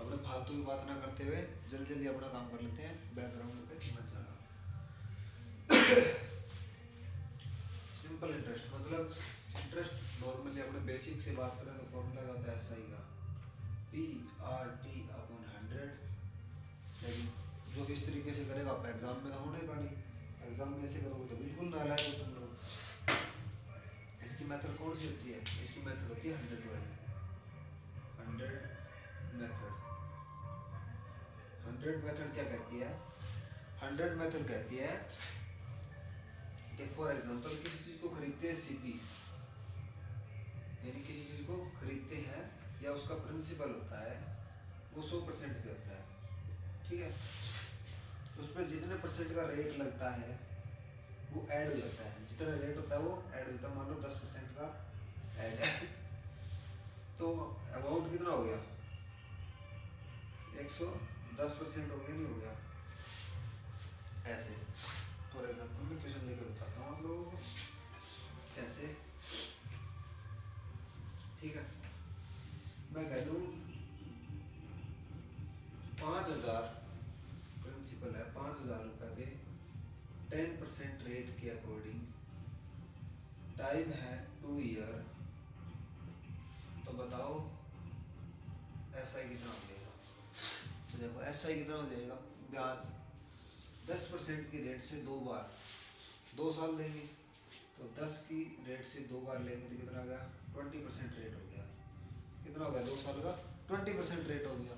अपने फालतू की बात ना करते हुए जल्दी जल्दी अपना काम कर लेते हैं, बैकग्राउंड पे मत जाना। सिंपल इंटरेस्ट मतलब इंटरेस्ट नॉर्मली अपने बेसिक से बात करें तो फॉर्मूला क्या होता है एस आई का, पी आर टी अपॉन 100। लेकिन जो इस तरीके से करेगा आप एग्जाम में तो होने का नहीं, एग्जाम में ऐसे करोगे तो बिल्कुल नालायक हो तुम लोग। इसकी मेथड कौन सी होती है, इसकी मेथड होती है 100 वाली, 100 मेथड। 100 मेथड क्या कहती है, 100 मेथड कहती है कि फॉर एग्जांपल किसी चीज को खरीदते हैं सीपी, यानी किसी चीज को खरीदते हैं या उसका प्रिंसिपल होता है वो 100% पे होता है, ठीक है। उसमें जितने परसेंट का रेट लगता है वो ऐड हो जाता है, जितना रेट होता है वो ऐड हो जाता है। मान लो 10% का ऐड है तो अमाउंट कितना हो गया, 110% हो गया, नहीं हो गया। ऐसे फॉर एग्जाम्पल मैं क्वेश्चन लेकर बताता हूँ आप लोगों को कैसे, ठीक है। मैं कह दूँ 5000 प्रिंसिपल है, 5000 रुपये पे 10% रेट के अकॉर्डिंग टाइम है 2 ईयर, तो बताओ एस आई कितना हो जाएगा। तो देखो एस आई कितना हो जाएगा, ब्याज 10% की रेट से 2 बार 2 साल लेंगे, तो 10 की रेट से 2 बार लेंगे तो कितना आ गया, 20% रेट हो गया। कितना हो गया, 2 साल का 20% रेट हो गया।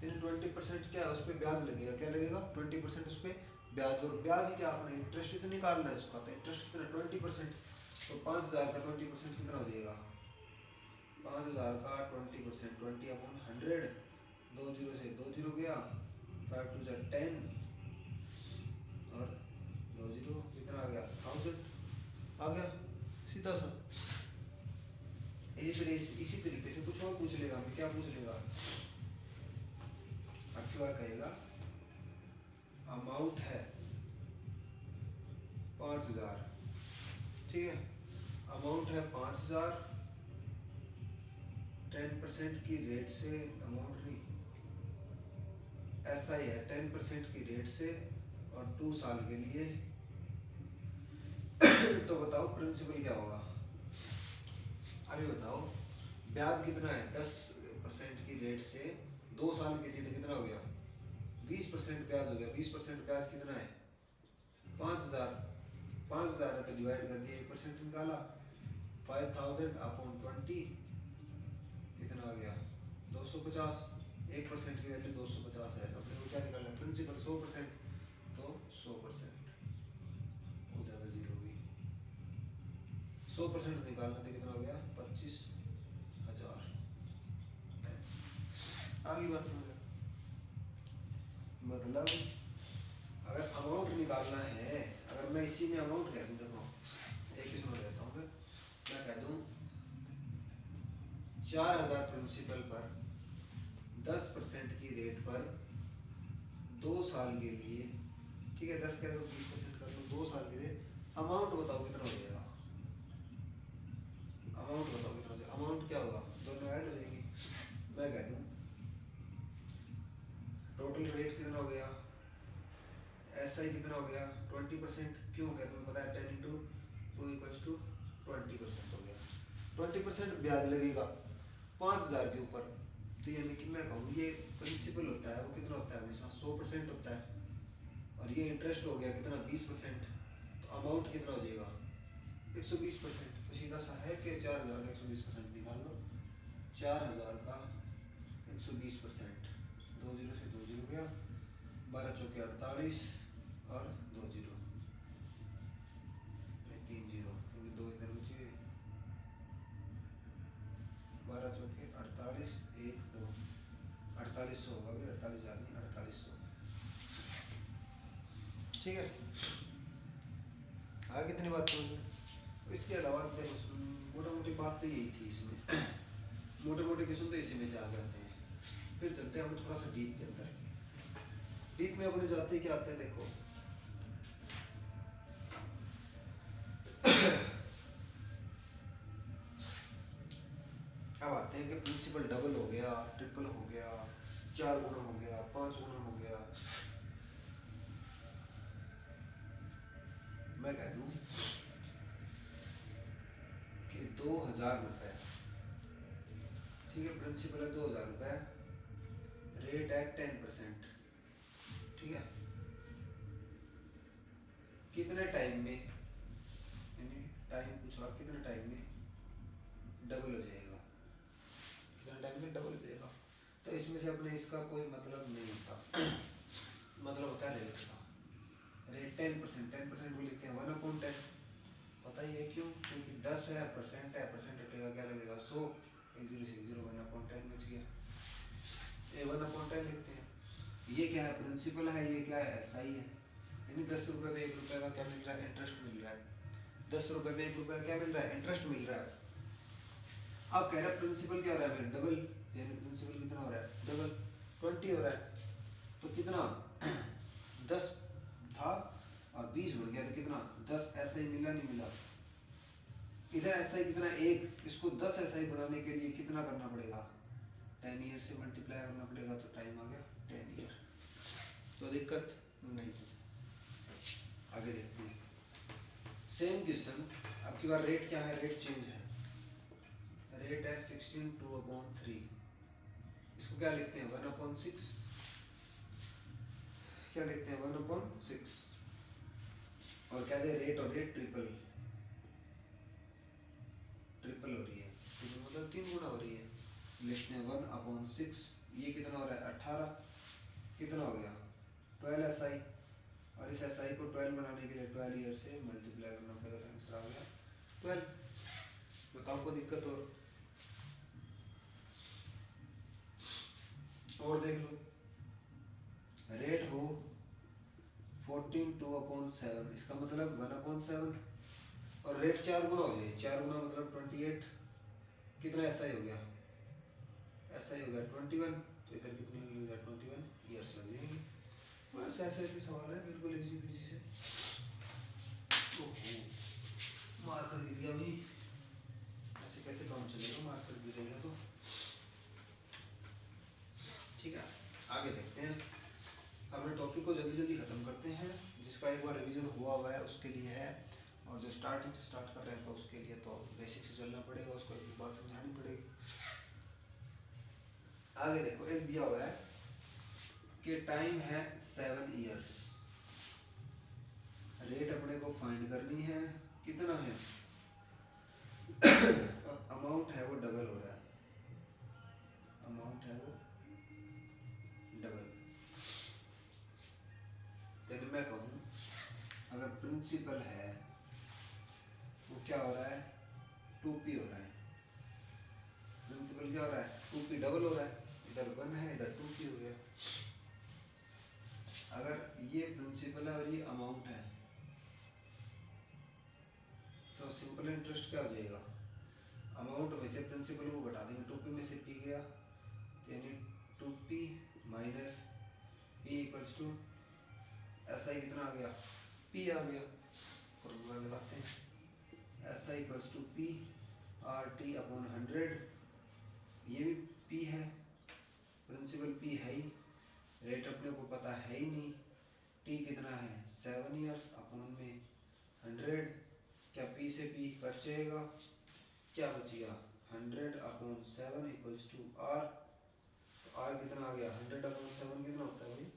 यानी 20% क्या है, उस पर ब्याज लगेगा, क्या लगेगा 20% उस पर ब्याज। और ब्याज क्या अपने इंटरेस्ट इतना निकालना है उसका, तो इंटरेस्ट कितना 20%। तो 5000 का 20% कितना हो जाएगा, 5000 का 20%, 20 अपॉन 100, 2 जीरो से 2 जीरो गया, 5 2 10 और 2 जीरो कितना आ गया 1000 आ गया, सीधा सा। इसी तरीके से कुछ और पूछ लेगा, हमें क्या पूछ लेगा, अब क्या कहेगा, अमाउंट है 5000, ठीक है, अमाउंट है 5000, 10% की रेट से, अमाउंट नहीं ऐसा ही है, 10% की रेट से और 2 साल के लिए। तो बताओ प्रिंसिपल क्या होगा, अभी बताओ ब्याज कितना है, 10% की रेट से 2 साल के लिए, तो कितना हो गया 20% ब्याज हो गया। 20% ब्याज कितना है 5000, 5000 है तो डिवाइड कर दिया, 1% निकाला, 5000 अपॉन 20 कितना आ गया 250, 1% की वैल्यू 250 है, तो अपने को क्या निकालना है प्रिंसिपल 100%, तो 100% वो ज़्यादा जीरो होगी, 100% निकालना तो कितना हो गया 25,000। आगे बात समझो, मतलब अगर अमाउंट निकालना है, अगर मैं इसी में अमाउंट कह दूँ, देखो एक इसमें रहता हूँ, मैं कह दूँ 4000 प्रिंसिपल पर 10% की रेट पर 2 साल के लिए, ठीक है, 10 कह दो 20% कर दो, 2 साल के लिए अमाउंट बताओ कितना हो जाएगा, अमाउंट बताओ कितना हो जाएगा, अमाउंट क्या होगा, दोनों ऐड हो जाएंगे। मैं कह दूँ टोटल रेट कितना हो गया, एस आई कितना हो गया 20%, क्यों क्या तुम्हें पता है 10 इंटू 2 इक्वल्स टू 20% हो गया। 20% ब्याज लगेगा 5000 के ऊपर, तो यानी कि मैं कहूँ ये प्रिंसिपल होता है वो कितना होता है हमेशा 100% होता है, और ये इंटरेस्ट हो गया कितना 20%, तो अमाउंट कितना हो जाएगा 120%। तो सीधा सा है कि 4000 का 120% निकाल लो, 4000 का 120%, 2 जीरो से 2 जीरो गया, 12 चौके 48 और 2 जीरो, 3 जीरो क्योंकि 2 इधर बचे, 12 चौके 48, 1 2 4800 होगा, भी 48,000 नहीं 4800, ठीक है। आगे कितनी बात करूँगी, इसके अलावा मोटा मोटी बात तो यही थी इसमें, मोटे मोटे क्वेश्चन तो इसी में से आ जाते हैं। फिर चलते हैं हम थोड़ा सा डीप के अंदर, डीप में अपने जाते ही क्या आते हैं, देखो अब आते हैं कि प्रिंसिपल डबल हो गया, ट्रिपल हो गया, 4 गुना हो गया, 5 गुना हो गया, मैं कह दूं कि 2000 रुपये, ठीक है, प्रिंसिपल है 2000 रुपये, रेट है 10%, ठीक है, कितने टाइम में, यानी टाइम पूछा कितने टाइम में डबल हो जाएगा, कितने टाइम में डबल हो जाएगा। तो इसमें से अपने इसका कोई मतलब नहीं होता मतलब होता है रेट का, रेट 10%, 10% को लिखते हैं 1/10, पता ही है क्यों, क्योंकि 10 है, परसेंट है, परसेंट हटेगा क्या लगेगा 100, 1 0 से 0 1/10 बच गया, ये 1/10 लिखते हैं। ये क्या है, प्रिंसिपल है, ये क्या है, ऐसा ही है, यानी 10 रुपये में 1 रुपये का क्या मिल रहा है, इंटरेस्ट मिल रहा है, 10 रुपये में 1 रुपये क्या मिल रहा है, इंटरेस्ट मिल रहा है। अब कह रहा है प्रिंसिपल क्या हो रहा है, डबल, यानी प्रिंसिपल कितना हो रहा है, डबल 20 हो रहा है, तो कितना 10 था और 20 बढ़ गया, तो कितना 10 ऐसा ही मिला, नहीं मिला, इधर ऐसा ही कितना एक, इसको 10 ऐसा ही बढ़ाने के लिए कितना करना पड़ेगा, 10 ईयर से मल्टीप्लाई करना पड़ेगा, तो टाइम आ गया 10 ईयर, तो दिक्कत नहीं। आगे देखते हैं, सेम क्वेश्चन, अब की बार रेट क्या है, रेट चेंज है, रेट है 16 2/3, इसको क्या लिखते हैं 1/6, क्या लिखते हैं 1/6, और क्या दे रेट, और रेट ट्रिपल ट्रिपल हो रही है, ट्रिपल मतलब 3 गुना हो रही है, लिखते हैं 1/6, ये कितना हो रहा है 18, कितना हो गया 12 SI, और इस SI को 12 बनाने के लिए 12 ईयर से मल्टीप्लाई करना पड़ेगा, तो आंसर आ गया 12। बताओ को दिक्कत और देख लो, रेट हो 14 2/7, इसका मतलब 1/7, और रेट 4 गुना हो जाए, 4 गुना मतलब 28, कितना SI हो गया, SI हो गया 21, तो इधर कितनी लग जाए 21 ईयर्स लग जाएंगे। बस ऐसे ऐसे सवाल है, बिल्कुल इजी इजी से। ओहो, मार्कर गिर गया भाई, ऐसे कैसे काम चलेगा, मार्कर गिरेगा तो, ठीक है। आगे देखते हैं, अपने टॉपिक को जल्दी जल्दी खत्म करते हैं, जिसका एक बार रिवीजन हुआ है उसके लिए है, और जो स्टार्टिंग से स्टार्ट कर रहे हैं तो उसके लिए तो बेसिक से चलना पड़ेगा, उसको एक बात समझानी पड़ेगी। आगे देखो, एक दिया हुआ है कि टाइम है 7 ईयर्स, रेट अपने को फाइंड करनी है, कितना है अमाउंट है वो डबल हो रहा है, अमाउंट है वो डबल, तो मैं कहूँ अगर प्रिंसिपल है वो क्या हो रहा है 2p हो रहा है, प्रिंसिपल क्या हो रहा है 2p डबल हो रहा है, इधर 1 है इधर 2p हो गया। अगर ये प्रिंसिपल है और ये अमाउंट है, तो सिंपल इंटरेस्ट क्या हो जाएगा, अमाउंट में से प्रिंसिपल को घटा देंगे, 2p में से p गया, यानी 2p minus p equals to SI कितना आ गया p आ गया, फॉर्मूला लगाते हैं, SI equals to p RT/100, ये भी p है, प्रिंसिपल p है ही, रेट अपने को पता है ही नहीं, t कितना है 7 ईयर्स अपॉन में 100, क्या p से p कट जाएगा, क्या बचेगा 100/7 इक्वल्स टू r, तो r कितना आ गया 100/7 कितना होता है भाई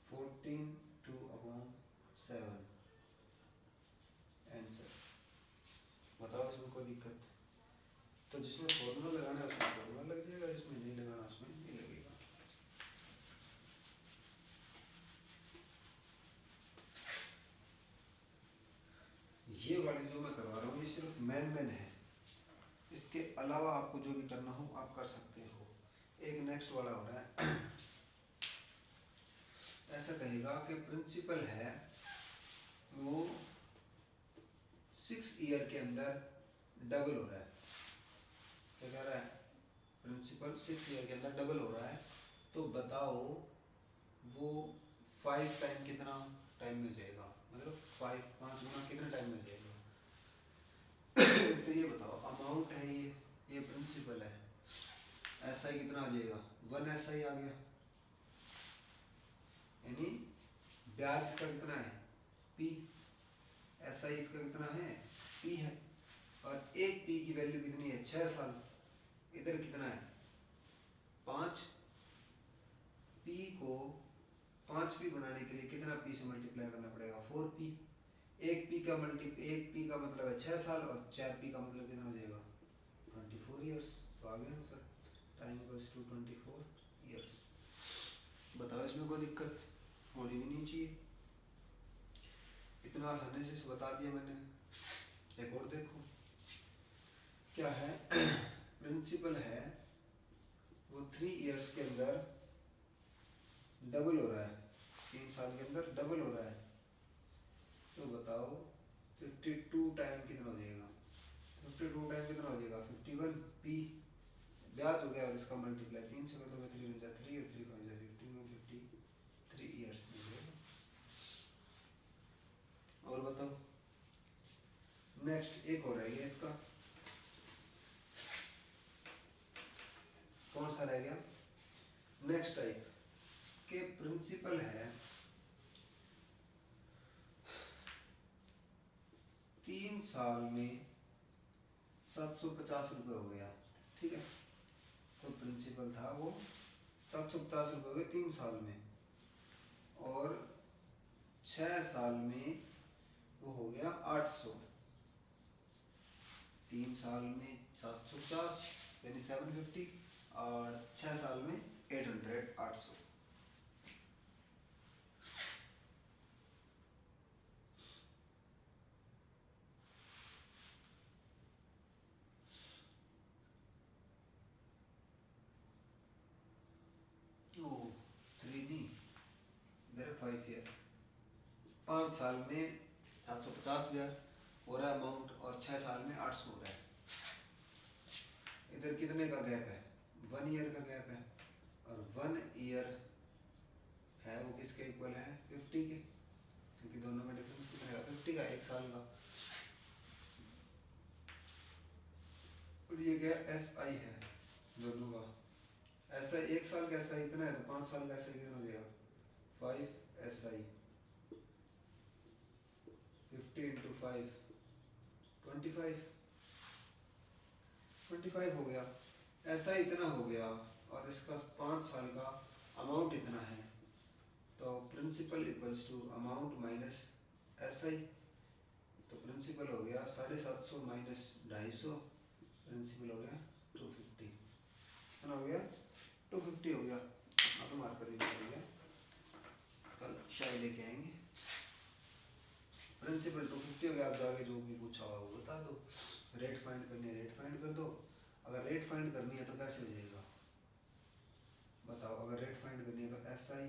14 2/7, आंसर। बताओ इसमें कोई दिक्कत, तो जिसमें फॉर्मूला लगाना है उसमें फॉर्मूला लग जाएगा, जिसमें नहीं लगाना उसमें नहीं लगेगा। ये वाली जो मैं करवा रहा हूँ ये सिर्फ मैन है, इसके अलावा आपको जो भी करना हो आप कर सकते हो। एक नेक्स्ट वाला हो रहा है, ऐसा कहेगा कि प्रिंसिपल है वो 6 ईयर के अंदर डबल हो रहा है, क्या कह रहा है प्रिंसिपल 6 ईयर के अंदर डबल हो रहा है, तो बताओ वो 5 टाइम कितना टाइम में जाएगा, मतलब 5 गुना कितने टाइम में जाएगा तो ये बताओ, अमाउंट है ये प्रिंसिपल है, एस आई कितना आ जाएगा, 1 एस आई आ गया, यानी ब्याज इसका कितना है, पी, एस आई इसका कितना है, पी है, और एक पी की वैल्यू कितनी है, 6 साल, इधर कितना है 5, पी को 5p बनाने के लिए कितना पी से मल्टीप्लाई करना पड़ेगा, 4p, एक पी का मतलब है 6 साल, और 4p का मतलब कितना हो जाएगा 24 ईयर्स। तो आ गया answer, time equals to 24 years. बताओ इसमें कोई दिक्कत होनी भी नहीं चाहिए, इतना आसानी से बता दिया मैंने। एक और देखो क्या है, प्रिंसिपल है वो 3 ईयर्स के अंदर डबल हो रहा है, 3 साल के अंदर डबल हो रहा है, तो बताओ 52 टाइम कितना हो जाएगा, 52 टाइम कितना हो जाएगा 51, पी ब्याज हो गया, और इसका मल्टीप्लाई 3 से कर दोगे 3 बन जाए 3 और 3 बन जाए 15 में 53 ईयर्स मिलेगा। और बताओ नेक्स्ट एक और रह गया इसका, कौन सा रह गया, नेक्स्ट टाइप के प्रिंसिपल है 3 साल में 750 रुपये हो गया, ठीक है, तो प्रिंसिपल था वो 750 रुपये हो गए 3 साल में, और 6 साल में वो हो गया 800, 3 साल में 750 यानी 750, और 6 साल में 800। ओ 3 नहीं, इधर 5 ईयर, 5 साल में 750 ब्याज हो रहा है अमाउंट, और 6 साल में 800 हो रहा है। इधर कितने का गैप है, 1 ईयर का गैप है, और 1 ईयर है वो किसके इक्वल है 50 के, क्योंकि दोनों में डिफरेंस कितने का 50 का, 1 साल का। और ये क्या एस आई है दोनों का, ऐसा 1 साल का ऐसा इतना है, तो 5 साल का ऐसा कितना हो जाएगा 5 एस आई, 50 इंटू 5 25 हो गया, ऐसा इतना हो गया, और इसका 5 साल का अमाउंट इतना है, तो principal equals to amount minus S I, तो प्रिंसिपल हो गया 750 माइनस 250, प्रिंसिपल हो गया 250, कितना हो गया 250 हो गया। अब मार्कर भी हो गया, कल शायद लेके आएंगे, प्रिंसिपल 250 हो गया। आप जाके जो भी पूछा हुआ वो बता दो, रेट फाइंड करनी है रेट फाइंड कर दो, अगर रेट फाइंड करनी है तो कैसे हो जाएगा बताओ, अगर रेट फाइंड करनी है तो S I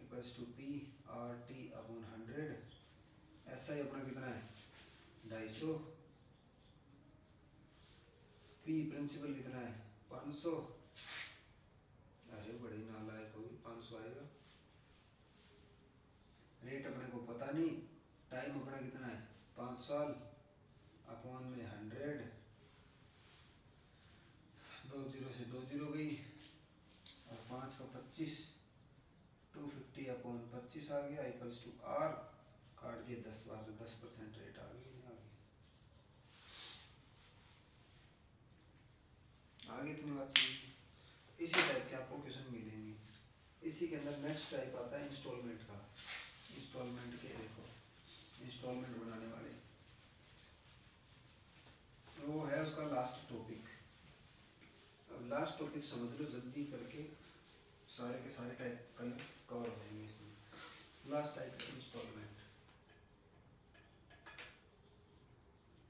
equals to P R T upon 100, S I अपना कितना है 250, पी प्रिंसिपल कितना है 500, अरे बड़ी नालायक होगी 500 आएगा, रेट अपने को पता नहीं, टाइम अपना कितना है 5 साल, अपॉन में 100, 2 जीरो से 2 जीरो गई, और 5 का 25, 250 अपॉन 25 आ गया इक्वल्स टू आर, काट दिए 10 बार तो 10% रेट आ गई, नहीं आ गई इतनी बात समझ। इसी टाइप के आपको क्वेश्चन मिलेंगे। इसी के अंदर नेक्स्ट टाइप आता है इंस्टॉलमेंट का, इंस्टॉलमेंट के देखो इंस्टॉलमेंट बनाने वाले, वो है उसका लास्ट टॉपिक। अब लास्ट टॉपिक समझ लो जल्दी करके, सारे के सारे टाइप कवर हो जाएंगे इसमें। लास्ट टाइप है इंस्टॉलमेंट,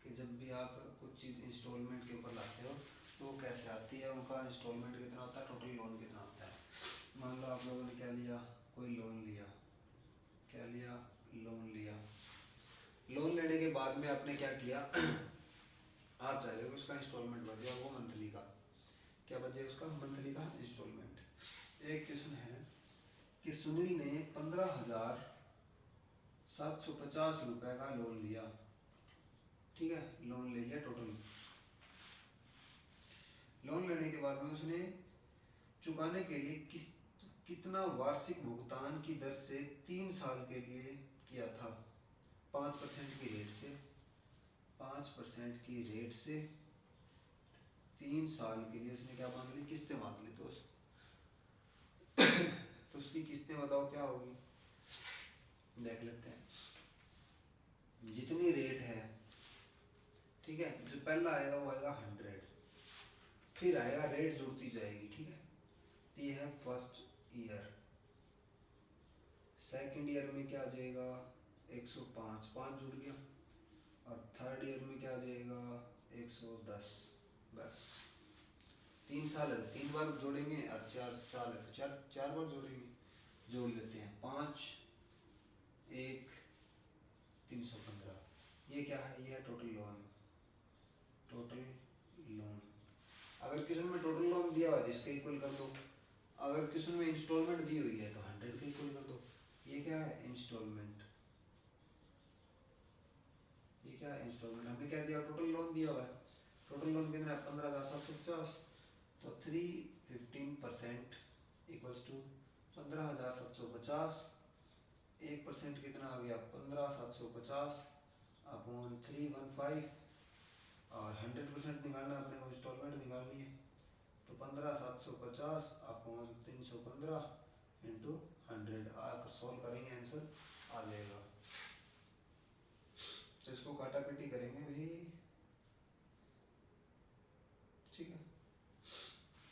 कि जब भी आप कुछ चीज़ इंस्टॉलमेंट के ऊपर लाते हो तो वो कैसे आती है, उनका इंस्टॉलमेंट कितना होता है, टोटल लोन कितना होता है। मान लो आप लोगों ने क्या लिया, कोई लोन लिया, क्या लिया लोन लिया, लोन लेने के बाद में आपने क्या किया आप चाह रहे हो उसका इंस्टॉलमेंट बच जाए, वो मंथली का क्या बचे, उसका मंथली का इंस्टॉलमेंट। एक क्वेश्चन है कि सुनील ने 15,750 रुपये का लोन लिया, ठीक है लोन ले लिया टोटल, लोन लेने के बाद में उसने चुकाने के लिए कितना वार्षिक भुगतान की दर से 3 साल के लिए किया था। 5% की रेट से, 5% की रेट से 3 साल के लिए उसने क्या बांध ली, किस्तें बांध ली। तो उसकी किस्तें बताओ क्या होगी, देख लेते हैं। जितनी रेट है, ठीक है, जो पहला आएगा वो आएगा 100, फिर आएगा रेट जुड़ती जाएगी, ठीक है। तो ये है फर्स्ट ईयर। सेकंड ईयर में क्या आ जाएगा 105, 5 जुड़ गया। और थर्ड ईयर में क्या आ जाएगा 110। बस 3 साल है तो 3 बार जोड़ेंगे, और 4 साल है तो चार बार जोड़ेंगे। जोड़ लेते हैं 5 1 315। ये क्या है, ये है टोटल लोन। टोटल लोन अगर किसी में टोटल लोन दिया हुआ है तो इसका इक्वल कर दो। अगर किसी में इंस्टॉलमेंट दी हुई है तो 100 का इक्वल कर दो। ये क्या है इंस्टॉलमेंट, ये क्या है इंस्टॉलमेंट। हमने क्या दिया, टोटल लोन दिया हुआ है। टोटल लोन कितना है 15,750। तो 315% इक्वल्स टू 15,750। 1% कितना आ गया 15,750 अपॉन 315। और 100% निकालना है अपने को, इंस्टॉलमेंट निकालनी है। तो 15,750 अपॉन 315 इंटू 100 आप सॉल्व करेंगे, आंसर आ जाएगा। तो इसको काटा पीटी करेंगे भी, ठीक है।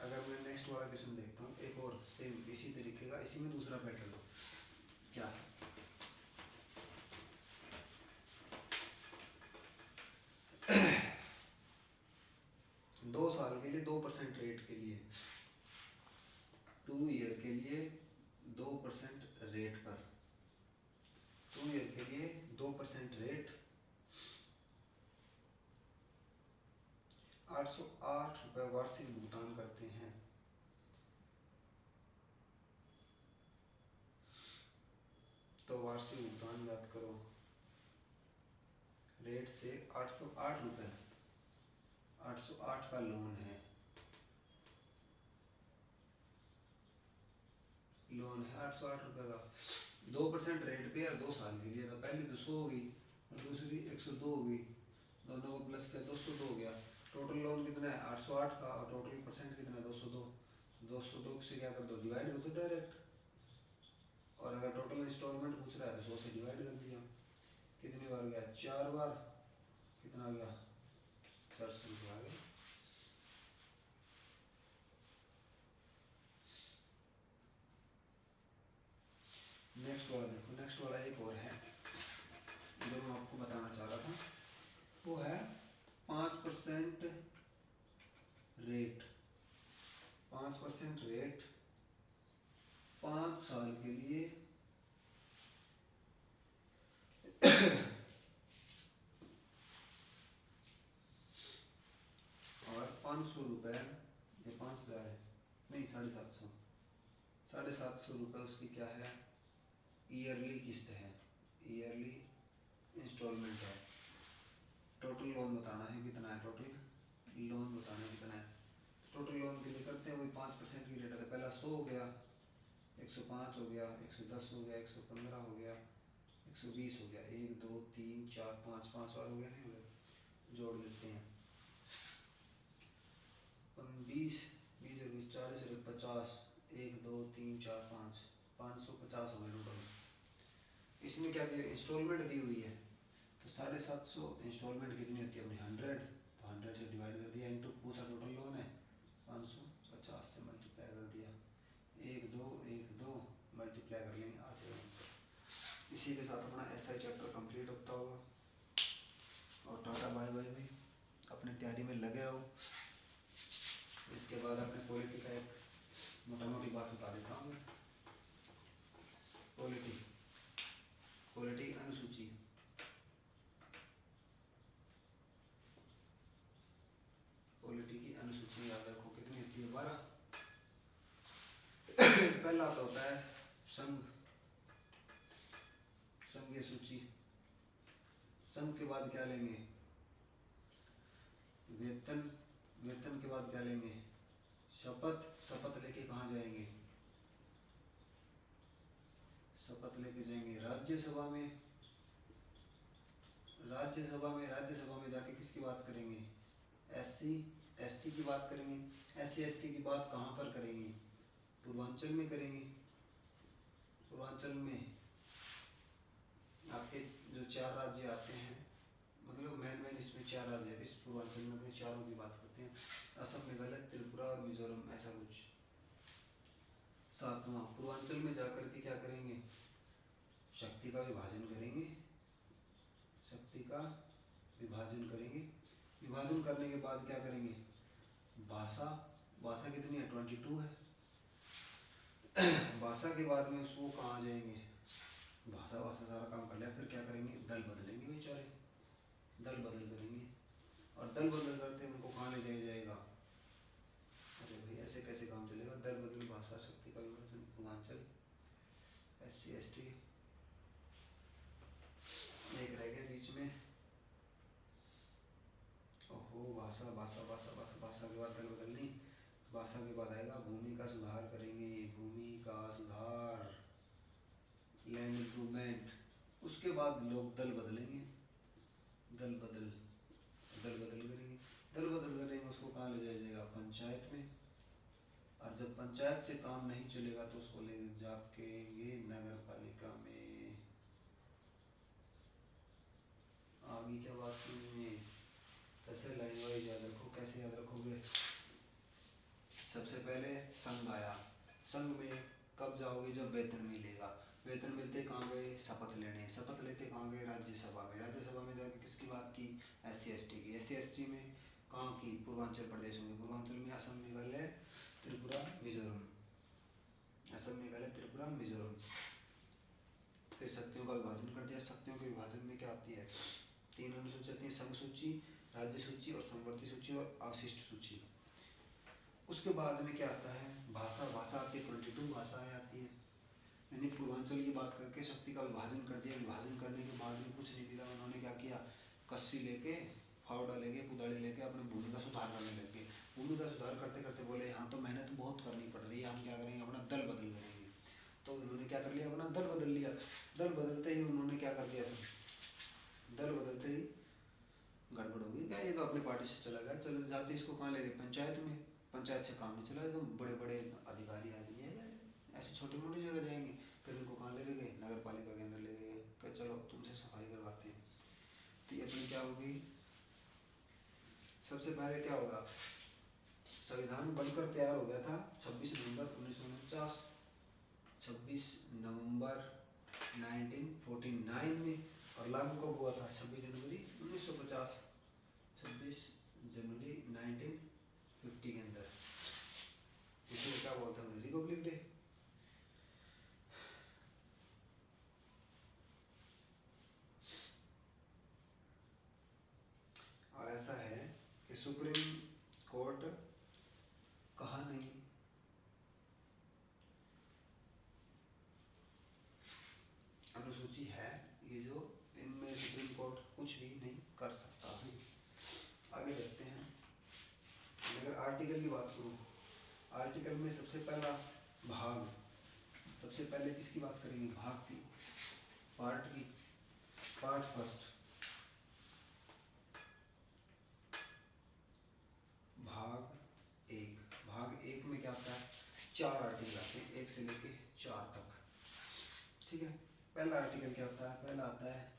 अगर मैं नेक्स्ट वाला क्वेश्चन देखता हूँ, एक और सेम इसी तरीके का, इसी में दूसरा पैटर्न क्या है। 2 साल के लिए 2% रेट के लिए, 2 ईयर के लिए 2% रेट पर, 2 ईयर के लिए 2% रेट 808 रुपये वार्षिक भुगतान करते हैं। तो वार्षिक भुगतान याद करो, रेट से 808 रुपये, 808 का लोन है, लोन है 808 रुपये का। 2% रेट पे, और 2 साल के लिए। तो पहली तो 100 होगी और दूसरी 102 होगी, दोनों को प्लस किया 202 हो गया। टोटल लोन कितना है 808 का, और टोटल परसेंट कितना है 202। 202 से क्या कर दो, डिवाइड कर दो डायरेक्ट। और अगर टोटल इंस्टॉलमेंट पूछ रहा है तो 100 से डिवाइड कर दिया। कितनी बार गया 4 बार, कितना आ गया 400 रुपये आ गया। नेक्स्ट वाला देखो, नेक्स्ट वाला एक और है जो मैं आपको बताना चाह रहा था, वो है 5% रेट, 5% रेट 5 साल के लिए और 500 रुपये, ये 5,000 है, नहीं 750, 750 रुपये उसकी क्या है, ईयरली किस्त है, ईयरली इंस्टॉलमेंट है। टोटल लोन बताना है कितना है, टोटल लोन बताना है कितना है। टोटल लोन के लिए करते हैं वही 5% की रेट है। पहला 100 हो गया, 105 हो गया, 110 हो गया, 115 हो गया, 120 हो गया, 1 2 3 4 5 बार हो गया, नहीं हो गया, जोड़ लेते हैं 20 20 और 20 40 और 50, 1 2 3 4 5 550 हो गए टोटल। इसने क्या दिया, इंस्टॉलमेंट दी हुई है। तो 750 इंस्टॉलमेंट कितनी होती है अपनी 100, तो 100 से डिवाइड कर दिया, इंटू पूछा टोटल लोन है 550 से मल्टीप्लाई कर दिया, 1 2 1 2 मल्टीप्लाई कर लेंगे, आ जाएगा आंसर। इसी के साथ अपना एसआई चैप्टर कंप्लीट होता होगा। और टाटा बाय बाय भाई, अपनी तैयारी में लगे रहो। इसके बाद अपने पॉलिटी का एक मोटा मोटी बात बता देता हूँ। पॉलिटी, पॉलिटी अनुसूची, पॉलिटी की अनुसूची याद रखो कितनी होती है 12। पहला तो होता है संघ, संघीय सूची। संघ के बाद क्या लेंगे, वेतन वेतन के बाद क्या लेंगे? शपथ। शपथ लेके कहाँ जाएंगे? शपथ लेके जाएंगे राज्यसभा में। राज्यसभा में जाके किसकी बात करेंगे? SC ST की बात करेंगे। SC ST की बात कहाँ पर करेंगे? पूर्वांचल में करेंगे। पूर्वांचल में आपके जो 4 राज्य आते हैं, मतलब मैन इसमें 4 राज्य है, इस पूर्वांचल में अपने चारों की बात करते हैं। असम, मेघालय, त्रिपुरा और मिजोरम, ऐसा कुछ। 7वां, पूर्वांचल में जाकर के क्या करेंगे? शक्ति का विभाजन करेंगे। शक्ति का विभाजन करेंगे। विभाजन करने के बाद क्या करेंगे? भाषा। भाषा कितनी है? 22 है। भाषा के बाद में उसको कहाँ जाएंगे? भाषा सारा काम कर लिया, फिर क्या करेंगे? दल बदलेंगे बेचारे, दल बदल करेंगे। और दल बदल करते उनको कहाँ ले जाया जाएगा? अरे भाई ऐसे कैसे काम चलेगा? दल बदल, भाषा, शक्ति का विभाजन, पूर्वांचल, SC ST, एक रह गया बीच में। ओहो, भाषा भाषा भाषा भाषा भाषा के बाद दल बदलनी। भाषा के बाद आएगा भूमि का सुधार करेंगे। भूमि का सुधार, लैंड इम्प्रूवमेंट। उसके बाद लोग दल बदलेंगे। दल बदल करेंगे। दल बदल करेंगे, उसको कहाँ ले जाया जाएगा? पंचायत में। और जब पंचायत से काम नहीं चलेगा तो उसको ले जाके नगर पालिका में। आगे क्या बात सुनिए, कैसे लाइन वाइज याद रखो। कैसे याद रखोगे? सबसे पहले संघ आया। संघ में कब जाओगे? जब वेतन मिलेगा। वेतन मिलते कहाँ गए? शपथ लेने। शपथ लेते कहाँ गए? राज्यसभा में। राज्यसभा में जाके किसकी बात की? SC ST की। SC ST में कहाँ की? पूर्वांचल प्रदेशों में। पूर्वांचल में असम, मेघालय, त्रिपुरा, मिजोरम। असम, मेघालय, त्रिपुरा, मिजोरम। फिर शक्तियों का विभाजन कर दिया। शक्तियों के विभाजन में क्या आती है? 3 अनुसूची आती है, संघ सूची, राज्य सूची और संवर्ती सूची और अवशिष्ट सूची। उसके बाद में क्या आता है? भाषा। भाषा आती है, 22 भाषाएं आती हैं। यानी पूर्वांचल की बात करके शक्ति का विभाजन कर दिया। विभाजन करने के बाद में कुछ नहीं मिला, उन्होंने क्या किया? कस्सी लेके, फावड़ा लेके, कुदाड़ी लेके अपनी भूमि का सुधार करने लग गए। भूमि का सुधार करते करते बोले यहाँ तो मेहनत बहुत करनी पड़ रही है, हम क्या करेंगे? अपना दल बदल करेंगे। तो उन्होंने क्या कर लिया? अपना दल बदल लिया। दल बदलते ही उन्होंने क्या कर दिया? दल बदलते ही गड़बड़ होगी क्या? ये तो अपने पार्टी से चला गया, चले जाते इसको कहाँ ले गए? पंचायत में। पंचायत से काम नहीं चला, एकदम बड़े बड़े अधिकारी आदमी है, ऐसे छोटी मोटी जगह जाएंगे। फिर उनको कहाँ ले गए? नगर पालिका के अंदर ले गए कि चलो तुमसे सफाई करवाते हैं। तो ये अपनी क्या होगी? सबसे पहले क्या होगा? संविधान बनकर तैयार हो गया था 26 नवंबर 1949। 26 नवंबर 1949 में। और लागू कब हुआ था? 26 जनवरी 1950। 26 जनवरी 1950 के अंदर। इसे क्या बोलते हैं? Republic day. और ऐसा है कि सुप्रीम कोर्ट कहा नहीं, अनुसूची है ये जो, इनमें सुप्रीम कोर्ट कुछ भी नहीं कर सकता है। आगे देखते हैं। अगर आर्टिकल की बात करूँ, आर्टिकल में सबसे पहला भाग, सबसे पहले किसकी बात करेंगे? भाग की, पार्ट की। पार्ट फर्स्ट, भाग 1। भाग 1 में क्या आता है? 4 आर्टिकल आते हैं, 1 से लेके 4 तक। ठीक है। पहला आर्टिकल क्या होता है? पहला आता है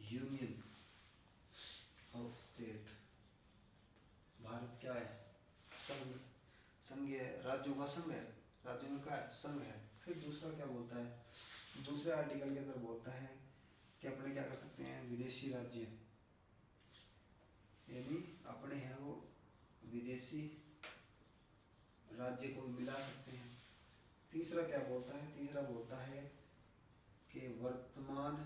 यूनियन ऑफ स्टेट। भारत क्या है? संघ। संघ है, राज्यों का संघ है। राज्यों में क्या है? संघ है। फिर दूसरा क्या बोलता है? दूसरे आर्टिकल के अंदर बोलता है कि अपने क्या कर सकते हैं? विदेशी राज्य, यानी अपने हैं वो विदेशी राज्य को मिला सकते हैं। तीसरा क्या बोलता है? तीसरा बोलता है कि वर्तमान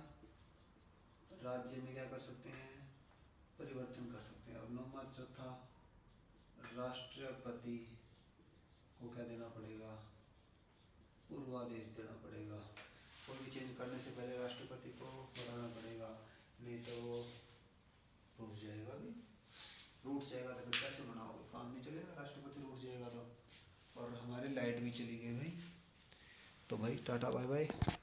राज्य में क्या कर सकते हैं? परिवर्तन कर सकते हैं। और नौवां, चौथा, राष्ट्रपति को क्या देना पड़ेगा? पूर्वादेश देना पड़ेगा। कोई भी चेंज करने से पहले राष्ट्रपति को बताना पड़ेगा, नहीं तो वो रूठ जाएगा। भी रूठ जाएगा तो फिर कैसे हमारी लाइट भी चली गई भाई। तो भाई टाटा बाय बाय।